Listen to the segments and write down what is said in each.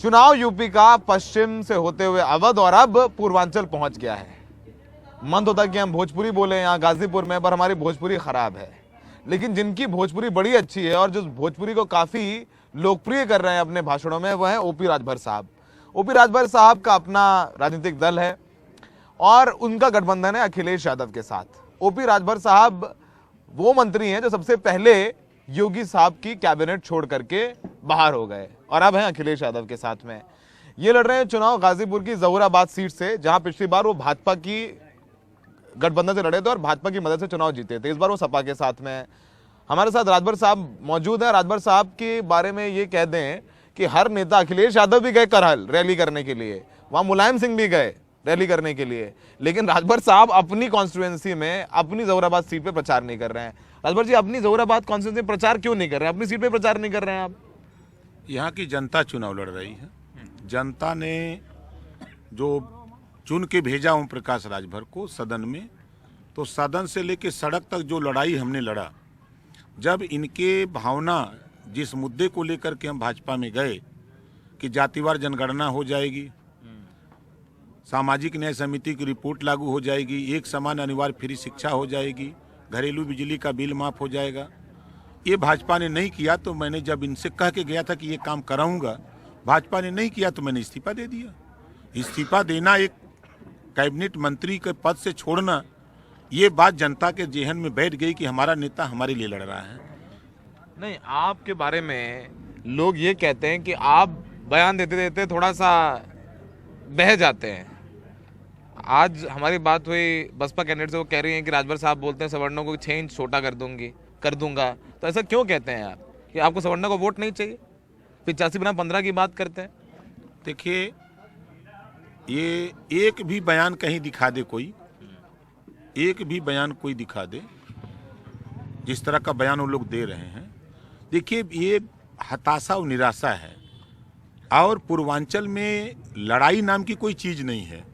चुनाव यूपी का पश्चिम से होते हुए अवध और अब पूर्वांचल पहुंच गया है। मन होता कि हम भोजपुरी बोले यहाँ गाजीपुर में, पर हमारी भोजपुरी खराब है। लेकिन जिनकी भोजपुरी बड़ी अच्छी है और जो भोजपुरी को काफी लोकप्रिय कर रहे हैं अपने भाषणों में, वह है ओपी राजभर साहब। ओपी राजभर साहब का अपना राजनीतिक दल है और उनका गठबंधन है अखिलेश यादव के साथ। ओपी राजभर साहब वो मंत्री हैं जो सबसे पहले योगी साहब की कैबिनेट छोड़ करके बाहर हो गए और अब हैं अखिलेश यादव के साथ में। ये लड़ रहे हैं चुनाव गाजीपुर की जहूराबाद सीट से, जहां पिछली बार वो भाजपा की गठबंधन से लड़े थे और भाजपा की मदद से चुनाव जीते थे। इस बार वो सपा के साथ में है। हमारे साथ राजभर साहब मौजूद हैं। राजभर साहब के बारे में ये कह दें कि हर नेता, अखिलेश यादव भी गए करहल रैली करने के लिए, वहां मुलायम सिंह भी गए रैली करने के लिए, लेकिन राजभर साहब अपनी कॉन्स्टिट्यूएंसी में अपनी जहूराबाद सीट पे प्रचार नहीं कर रहे हैं। राजभर जी, अपनी जहूराबाद कॉन्स्टिट्यूएंसी में प्रचार क्यों नहीं कर रहे हैं? अपनी सीट पे प्रचार नहीं कर रहे हैं आप? यहाँ की जनता चुनाव लड़ रही है। जनता ने जो चुन के भेजा ओम प्रकाश राजभर को सदन में, तो सदन से लेके सड़क तक जो लड़ाई हमने लड़ा, जब इनके भावना जिस मुद्दे को लेकर के हम भाजपा में गए कि जातिवार जनगणना हो जाएगी, सामाजिक न्याय समिति की रिपोर्ट लागू हो जाएगी, एक समान अनिवार्य फ्री शिक्षा हो जाएगी, घरेलू बिजली का बिल माफ हो जाएगा, ये भाजपा ने नहीं किया। तो मैंने जब इनसे कह के गया था कि ये काम कराऊंगा, भाजपा ने नहीं किया तो मैंने इस्तीफा दे दिया। इस्तीफा देना, एक कैबिनेट मंत्री के पद से छोड़ना, ये बात जनता के जेहन में बैठ गई कि हमारा नेता हमारे लिए लड़ रहा है। नहीं, आपके बारे में लोग ये कहते हैं कि आप बयान देते देते थोड़ा सा बह जाते हैं। आज हमारी बात हुई बसपा कैंडिडेट से, वो कह रही हैं कि राजभर साहब बोलते हैं सवर्णों को 6 इंच छोटा कर दूंगा। तो ऐसा क्यों कहते हैं आप कि आपको सवर्णों को वोट नहीं चाहिए? 85 बना 15 की बात करते हैं। देखिए, ये एक भी बयान कहीं दिखा दे कोई, एक भी बयान कोई दिखा दे जिस तरह का बयान वो लोग दे रहे हैं। देखिए, ये हताशा और निराशा है। और पूर्वांचल में लड़ाई नाम की कोई चीज नहीं है।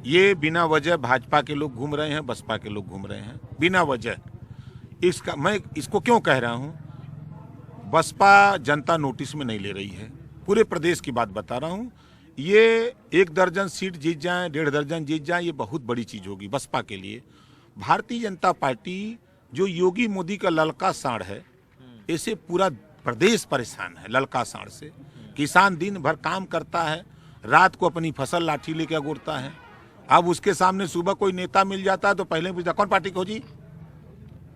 ये बिना वजह भाजपा के लोग घूम रहे हैं, बसपा के लोग घूम रहे हैं बिना वजह। इसका मैं इसको क्यों कह रहा हूं? बसपा जनता नोटिस में नहीं ले रही है। पूरे प्रदेश की बात बता रहा हूं। ये 1 दर्जन सीट जीत जाए, 1.5 दर्जन जीत जाए, ये बहुत बड़ी चीज होगी बसपा के लिए। भारतीय जनता पार्टी जो योगी मोदी का ललका साढ़ है, ऐसे पूरा प्रदेश परेशान है ललका साढ़ से। किसान दिन भर काम करता है, रात को अपनी फसल लाठी लेके अगोरता है। अब उसके सामने सुबह कोई नेता मिल जाता है तो पहले पूछता कौन पार्टी को जी,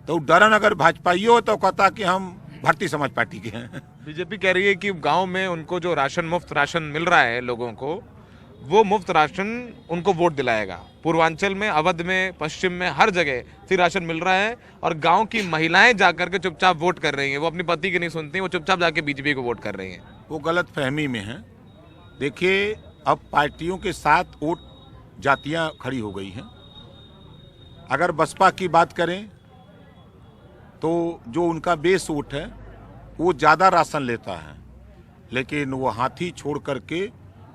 तो डरन अगर भाजपाई हो तो कहता कि हम भारतीय समाज पार्टी के हैं। बीजेपी कह रही है कि गांव में उनको जो मुफ्त राशन मिल रहा है लोगों को, वो मुफ्त राशन उनको वोट दिलाएगा। पूर्वांचल में, अवध में, पश्चिम में, हर जगह फ्री राशन मिल रहा है और गांव की महिलाएं जाकर के चुपचाप वोट कर रही हैं। वो अपनी पति की नहीं सुनती, वो चुपचाप जाके बीजेपी को वोट कर रही हैं। वो गलत फहमी में है। देखिए, अब पार्टियों के साथ वोट जातियां खड़ी हो गई हैं। अगर बसपा की बात करें तो जो उनका बेस वोट है वो ज़्यादा राशन लेता है, लेकिन वो हाथी छोड़ करके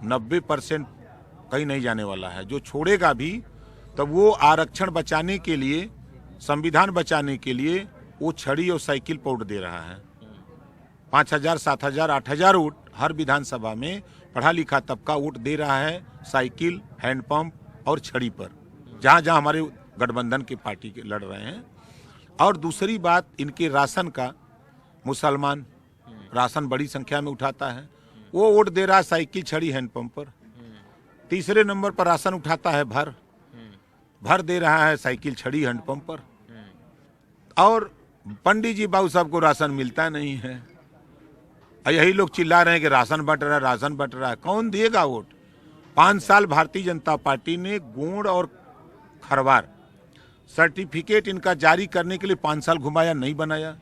90% कहीं नहीं जाने वाला है। जो छोड़ेगा भी तब वो आरक्षण बचाने के लिए, संविधान बचाने के लिए वो छड़ी और साइकिल पर वोट दे रहा है। 5,000, 7,000, 8,000 वोट हर विधानसभा में पढ़ा लिखा तबका वोट दे रहा है साइकिल, हैंडपंप और छड़ी पर, जहाँ जहाँ हमारे गठबंधन के पार्टी के लड़ रहे हैं। और दूसरी बात, इनके राशन का, मुसलमान राशन बड़ी संख्या में उठाता है, वो वोट दे रहा है साइकिल, छड़ी, हैंडपंप पर। तीसरे नंबर पर राशन उठाता है भर दे रहा है साइकिल, छड़ी, हैंडपंप पर। और पंडित जी बाबू साहब को राशन मिलता नहीं है। यही लोग चिल्ला रहे हैं कि राशन बंट रहा है, राशन बंट रहा है। कौन देगा वोट? 5 साल भारतीय जनता पार्टी ने गोंड और खरवार सर्टिफिकेट इनका जारी करने के लिए 5 साल घुमाया, नहीं बनाया।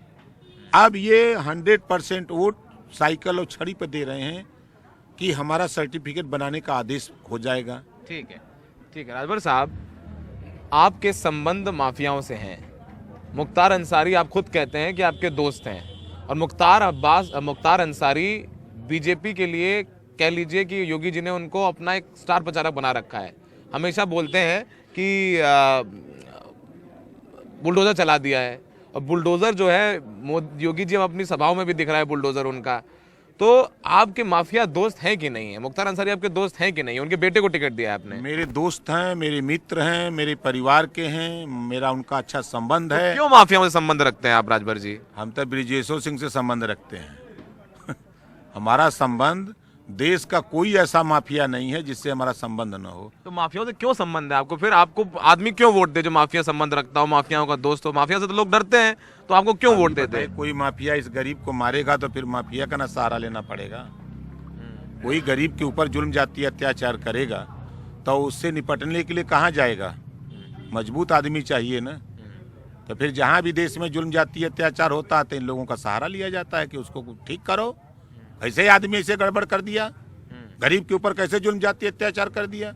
अब ये 100% वोट साइकिल और छड़ी पर दे रहे हैं कि हमारा सर्टिफिकेट बनाने का आदेश हो जाएगा। ठीक है राजभर साहब, आपके संबंध माफियाओं से हैं। मुख्तार अंसारी, आप खुद कहते हैं कि आपके दोस्त हैं, और मुख्तार अंसारी बीजेपी के लिए, कह लीजिए कि योगी जी ने उनको अपना एक स्टार प्रचारक बना रखा है। हमेशा बोलते हैं कि बुलडोजर चला दिया है, और बुलडोजर जो है योगी जी अपनी सभाओं में भी दिख रहा है बुलडोजर उनका। तो आपके माफिया दोस्त हैं कि नहीं है? मुख्तार अंसारी आपके दोस्त हैं कि नहीं? उनके बेटे को टिकट दिया आपने। मेरे दोस्त हैं, मेरे मित्र हैं, मेरे परिवार के हैं, मेरा उनका अच्छा संबंध है। क्यों माफियाओं से संबंध रखते हैं आप राजभर जी? हम तो ब्रिजेशो सिंह से संबंध रखते हैं। हमारा संबंध, देश का कोई ऐसा माफिया नहीं है जिससे हमारा संबंध न हो। तो माफियाओं से क्यों संबंध है आपको? फिर आपको आदमी क्यों वोट दे जो माफिया संबंध रखता हो, माफियाओं का दोस्त हो? माफिया से तो लोग डरते हैं, तो आपको क्यों वोट देते हैं? कोई माफिया इस गरीब को मारेगा तो फिर माफिया का ना सहारा लेना पड़ेगा। कोई गरीब के ऊपर जुल्म जाति अत्याचार करेगा तो उससे निपटने के लिए कहाँ जाएगा? मजबूत आदमी चाहिए ना। तो फिर जहाँ भी देश में जुल्म जाति अत्याचार होता है तो इन लोगों का सहारा लिया जाता है कि उसको ठीक करो। ऐसे ही आदमी ऐसे गड़बड़ कर दिया, गरीब के ऊपर कैसे जुल्म जाति अत्याचार कर दिया।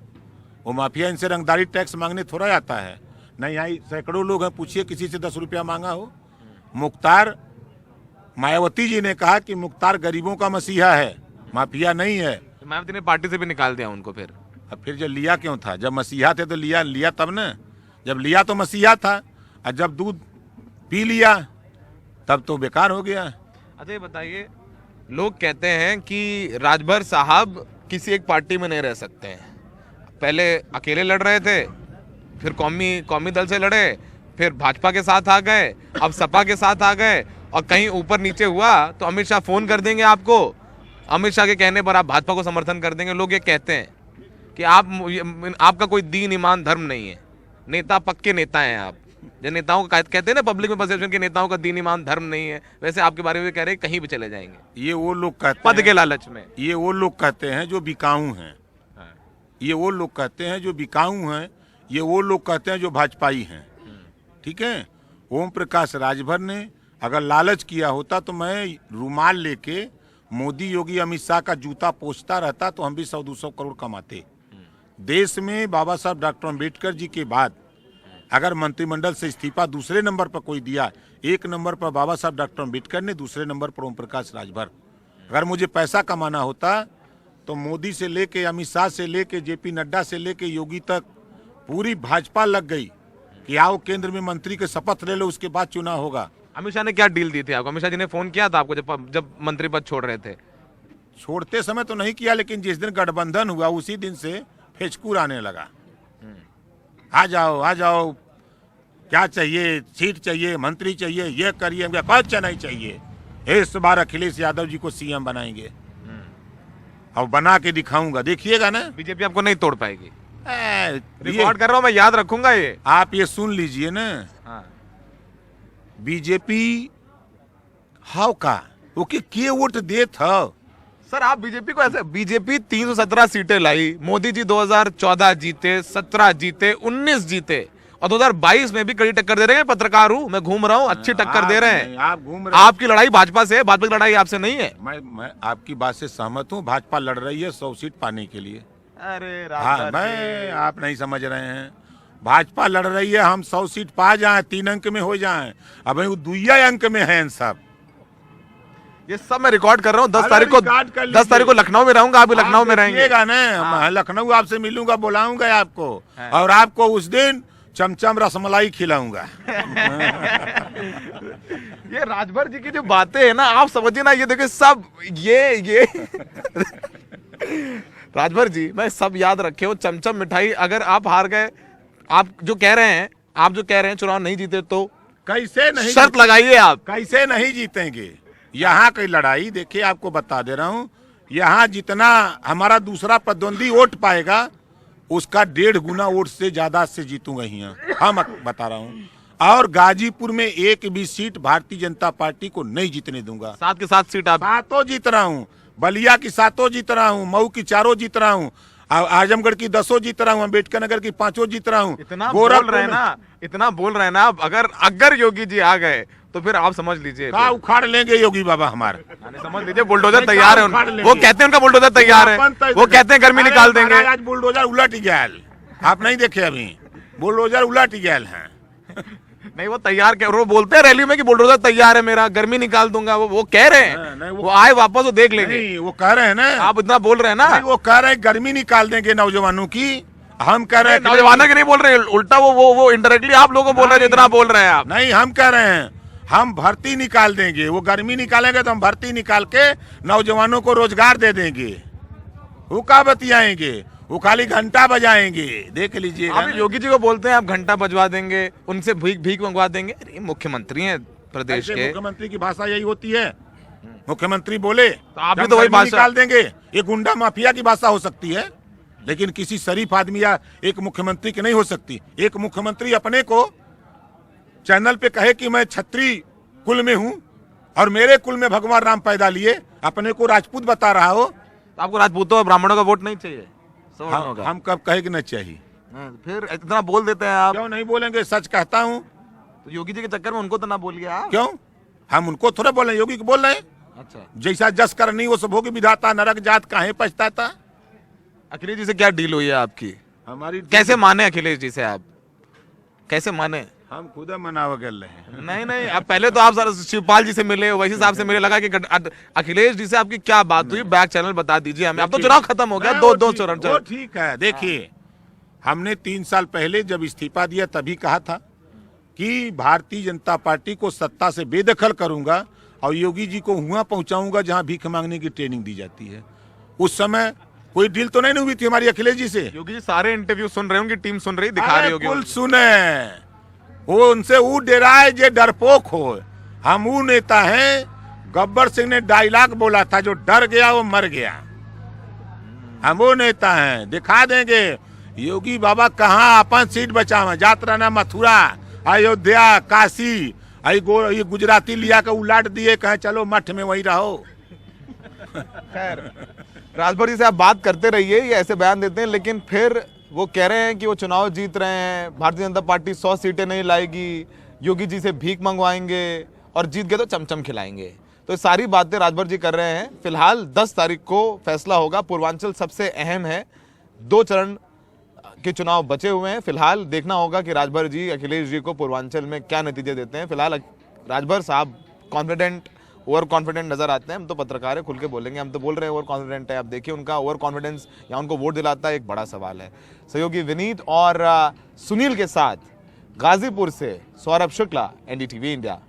वो माफिया इनसे रंगदारी टैक्स मांगने थोड़ा आता है। नहीं, यहाँ सैकड़ों लोग हैं, पूछिए किसी से 10 रुपया मांगा हो। मुख्तार, मायावती जी ने कहा कि मुख्तार गरीबों का मसीहा है, माफिया नहीं है। तो मायावती ने पार्टी से भी निकाल दिया उनको फिर। अब फिर जब लिया क्यों था? जब मसीहा थे तो लिया तब न। जब लिया तो मसीहा था, और जब दूध पी लिया तब तो बेकार हो गया। अच्छा ये बताइए, लोग कहते हैं कि राजभर साहब किसी एक पार्टी में नहीं रह सकते हैं। पहले अकेले लड़ रहे थे, फिर कौमी दल से लड़े, फिर भाजपा के साथ आ गए, अब सपा के साथ आ गए, और कहीं ऊपर नीचे हुआ तो अमित शाह फोन कर देंगे आपको, अमित शाह के कहने पर आप भाजपा को समर्थन कर देंगे। लोग ये कहते हैं कि आपका कोई दीन ईमान धर्म नहीं है, नेता पक्के नेता हैं आप। जो नेताओं को कहते हैं ना पब्लिक में परसेप्शन के नेताओं का दीन ईमान धर्म नहीं है, वैसे आपके बारे में कह रहे हैं कहीं भी चले जाएंगे। ये वो लोग कहते पद हैं, के लालच में। ये वो लोग कहते हैं जो बिकाऊ हैं। ये वो लोग कहते हैं जो बिकाऊ हैं। ये वो लोग कहते हैं जो भाजपाई हैं। ठीक है। ओम प्रकाश राजभर ने अगर लालच किया होता तो मैं रुमाल लेके मोदी, योगी, अमित शाह का जूता पोंछता रहता तो हम भी 100-200 करोड़ कमाते। देश में बाबा साहब डॉक्टर अम्बेडकर जी के बाद अगर मंत्रिमंडल से इस्तीफा दूसरे नंबर पर कोई दिया, एक नंबर पर बाबा साहब डॉक्टर अम्बेडकर ने, दूसरे नंबर पर ओम प्रकाश राजभर। अगर मुझे पैसा कमाना होता तो मोदी से लेके, अमित शाह से लेके, जेपी नड्डा से लेके योगी तक पूरी भाजपा लग गई कि आओ केंद्र में मंत्री के शपथ ले लो, उसके बाद चुनाव होगा। अमित शाह ने क्या डील दी थी आपको? अमित शाह जी ने फोन किया था आपको जब मंत्री पद छोड़ रहे थे? छोड़ते समय तो नहीं किया, लेकिन जिस दिन गठबंधन हुआ उसी दिन से फेचकूर आने लगा। आ जाओ, क्या चाहिए? सीट चाहिए, मंत्री चाहिए, ये करिए। कुछ नहीं चाहिए, इस बार अखिलेश यादव जी को सीएम बनाएंगे और बना के दिखाऊंगा, देखिएगा ना। बीजेपी आपको नहीं तोड़ पाएगी। रिकॉर्ड कर रहा हूं मैं, याद रखूंगा ये। आप ये सुन लीजिए ना। बीजेपी हाउ का ओके के वोट देत हो। सर आप बीजेपी को ऐसे, बीजेपी 317 सीटें लाई, मोदी जी 2014 जीते, 17 जीते, 19 जीते, और 2022 में भी कड़ी टक्कर दे रहे हैं। पत्रकार हूं मैं, घूम रहा हूं, अच्छी टक्कर दे रहे हैं। आप घूम रहे हैं। आपकी लड़ाई भाजपा से है, भाजपा की लड़ाई आपसे नहीं है। मैं आपकी बात से सहमत हूं। भाजपा लड़ रही है 100 सीट पाने के लिए। अरे हाँ, आप नहीं समझ रहे हैं। भाजपा लड़ रही है हम 100 सीट पा जाएं, 3 अंक में हो जाएं। अब वो 2 अंक में हैं सब। ये सब मैं रिकॉर्ड कर रहा हूँ। 10 तारीख को लखनऊ में रहूंगा, आप भी लखनऊ में रहेंगे ना। लखनऊ आपसे मिलूंगा, बुलाऊंगा आपको, और आपको उस दिन चमचम रसमलाई खिलाऊंगा। ये राजभर जी की जो बातें है ना, आप समझिए ना, ये देखिए सब ये राजभर जी, मैं सब याद रखे हो। चमचम मिठाई, अगर आप हार गए, आप जो कह रहे हैं चुनाव नहीं जीते तो कैसे नहीं, शर्त लगाइए आप, कैसे नहीं जीतेंगे। यहाँ की लड़ाई देखिए, आपको बता दे रहा हूँ। यहाँ जितना हमारा दूसरा प्रतिद्वंदी वोट पाएगा उसका 1.5 गुना वोट से ज्यादा से जीतूंगा यहाँ, हम बता रहा हूँ। और गाजीपुर में एक भी सीट भारतीय जनता पार्टी को नहीं जीतने दूंगा। 7 के 7 सीट आप? 7 जीत रहा हूँ। बलिया की 7 जीत रहा हूँ, मऊ की 4 जीत रहा हूँ, आजमगढ़ की 10 जीत रहा हूँ, अम्बेडकर नगर की 5 जीत रहा हूँ। इतना बोल रहे हैं ना, अगर योगी जी आ गए तो फिर आप समझ लीजिए उखाड़ लेंगे योगी बाबा हमारे। समझ लीजिए बुलडोजर तैयार है। वो कहते हैं उनका बुलडोजर तैयार है, वो कहते हैं गर्मी निकाल देंगे। आज बुलडोजर उलट गया, आप नहीं देखे अभी, बुलडोजर उलट गया है। नहीं वो तैयार, वो बोलते हैं रैली में कि बुलडोजर तैयार है मेरा, गर्मी निकाल दूंगा। वो कह रहे हैं, वो आए वापस वो देख लेंगे। नहीं, वो कह रहे हैं ना, आप इतना बोल रहे हैं ना। वो कह रहे हैं गर्मी निकाल देंगे नौजवानों की। हम कह रहे हैं नौजवानों की नहीं बोल रहे, उल्टा वो इनडायरेक्टली आप लोगों को बोल रहे हैं जितना बोल रहे हैं आप। नहीं, हम कह रहे हैं हम भर्ती निकाल देंगे, वो गर्मी निकालेंगे तो हम भर्ती निकाल के नौजवानों को रोजगार दे देंगे। वो क्या बतियाएंगे, वो खाली घंटा बजाएंगे, देख लीजिए। आप योगी जी को बोलते हैं आप घंटा बजवा देंगे, उनसे भीख भीख मंगवा देंगे। अरे मुख्यमंत्री हैं प्रदेश के। मुख्यमंत्री की भाषा यही होती है, मुख्यमंत्री बोले तो आप भी तो वही भाषा निकाल देंगे। ये गुंडा माफिया की भाषा हो सकती है, लेकिन किसी शरीफ आदमी या एक मुख्यमंत्री की नहीं हो सकती। एक मुख्यमंत्री अपने को चैनल पे कहे कि मैं क्षत्रिय कुल में हूं और मेरे कुल में भगवान राम पैदा लिए, अपने को राजपूत बता रहा हो। तो आपको राजपूतों और ब्राह्मणों का वोट नहीं चाहिए? सवर्णों का? हम कब कहे कि नहीं चाहिए? फिर इतना बोल देते हैं आप। क्यों नहीं बोलेंगे, सच कहता हूँ। तो योगी जी के चक्कर में उनको तो ना बोलिए आप। क्यों, हम उनको थोड़ा बोल रहे हैं, योगी को बोल रहे हैं। अच्छा, जैसा जस करनी वो सब होगी विधाता, नरक जात काहे पछताता। अखिलेश जी से क्या डील हुई है आपकी? हमारी कैसे माने अखिलेश जी से आप? कैसे माने? हम खुद मनावा गल रहे हैं। नहीं नहीं, अब पहले तो आप शिवपाल जी से मिले, वैसे साहब से मिले, लगा कि अखिलेश जी से आपकी क्या बात हुई? बैक चैनल बता दीजिए हमें। अब तो चुनाव खत्म हो गया, दो चरण वो ठीक है। देखिए, हमने 3 साल पहले जब इस्तीफा दिया तभी कहा था कि भारतीय जनता पार्टी को सत्ता से बेदखल करूंगा और योगी जी को वहां पहुंचाऊंगा जहां भीख मांगने की ट्रेनिंग दी जाती है। उस समय कोई डील तो नहीं हुई थी हमारी अखिलेश जी से। योगी जी सारे इंटरव्यू सुन रहे होंगे, टीम सुन रही, दिखा रही होगी। कुल सुने, वो उनसे वो डराए जे डरपोक हो। हम वो नेता हैं, गब्बर सिंह ने डायलॉग बोला था, जो डर गया वो मर गया। हम वो नेता हैं, दिखा देंगे। योगी बाबा कहाँ अपन सीट बचावे, जात रहना मथुरा, अयोध्या, काशी, ये गुजराती लिया के उलाट दिए, कहे चलो मठ में वही रहो। खैर, राजभर जी से आप बात करते रहिए, ये ऐसे बयान देते हैं, लेकिन फिर वो कह रहे हैं कि वो चुनाव जीत रहे हैं, भारतीय जनता पार्टी 100 सीटें नहीं लाएगी, योगी जी से भीख मंगवाएंगे और जीत गए तो चमचम खिलाएंगे। तो ये सारी बातें राजभर जी कर रहे हैं। फिलहाल 10 तारीख को फैसला होगा। पूर्वांचल सबसे अहम है, 2 चरण के चुनाव बचे हुए हैं। फिलहाल देखना होगा कि राजभर जी अखिलेश जी को पूर्वांचल में क्या नतीजे देते हैं। फिलहाल राजभर साहब कॉन्फिडेंट, ओवर कॉन्फिडेंट नजर आते हैं। हम तो पत्रकार है, खुल के बोलेंगे, हम तो बोल रहे हैं ओवर कॉन्फिडेंट है। आप देखिए उनका ओवर कॉन्फिडेंस या उनको वोट दिलाता है, एक बड़ा सवाल है। सहयोगी विनीत और सुनील के साथ गाजीपुर से सौरभ शुक्ला, NDTV इंडिया।